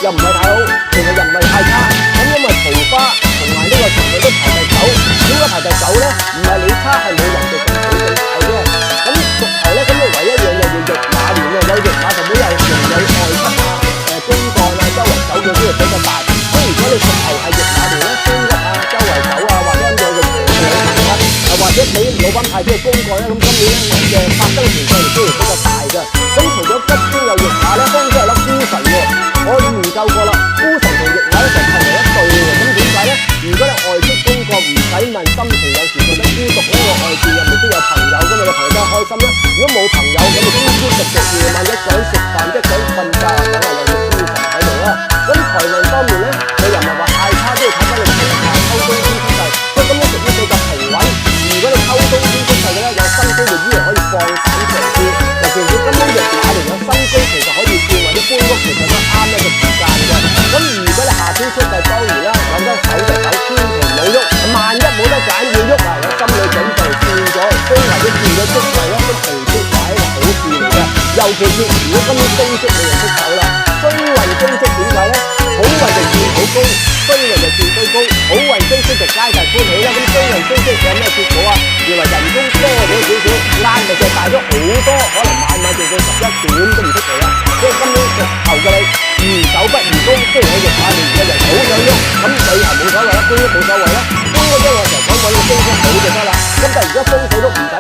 又唔係太好，其實又唔係太差。咁因為桃花同埋呢個神韻都排第9，點解排第9咧？唔係你差，係冇人哋咁好咁解啫。咁屬猴咧，咁你唯一一樣嘢要驛馬年啊，有驛馬就會有人有外戚啊、公幹啊，周圍走嘅機會比較大。咁如果你屬猴係驛馬年咧，官一啊，周圍走啊，或者有個或者你老闆派啲嘅公幹咧，咁今年咧嘅發生情況亦都係比較大嘅。咁除咗吉星有驛馬咧，當然都係粒孤神喎。我研究過啦，孤神同驛馬咧就係為一對嘅。咁點解咧？如果你外戚公幹唔使問，心情有時覺得孤獨咧，我外邊又未必有朋友，咁你嘅朋友真係開心啦。如果冇朋友，咁你孤孤獨獨夜晚一想食飯，一想瞓覺，梗係有個孤神喺度啦。咁財運方面咧，你又唔係話太差，都要睇翻你平下秋冬天出世，即係今年屬於比較平穩。如果你秋冬天出世嘅咧，有心機就依然可以放膽嘗試。尤其是今年驛馬年有心機，其實可以轉或者搬屋，其實都啱一個時間嘅。咁如果你夏天出世，當然啦，講真守就守，千祈唔好喐。萬一冇得揀要喐啊，有心理準備，轉咗升或者轉咗職位咧，都隨之係一個好事嚟嘅。尤其是如果今年升職你就出手啦，衰運升職點解咧？好運就轉好高，衰運就轉最高，好運升職就皆大歡喜啦。咁衰運升職有咩結果啊？原來人工多咗少少，壓力就大咗好多，可能晚做到11點都唔出奇啦。即係今年屬猴嘅你，如守不如攻，雖然喺驛馬年嘅人好想喐，咁旅行冇所謂啦，搬屋冇所謂啦，搬屋咧我成日講揾個升職好就得啦。咁但係而家風水都唔使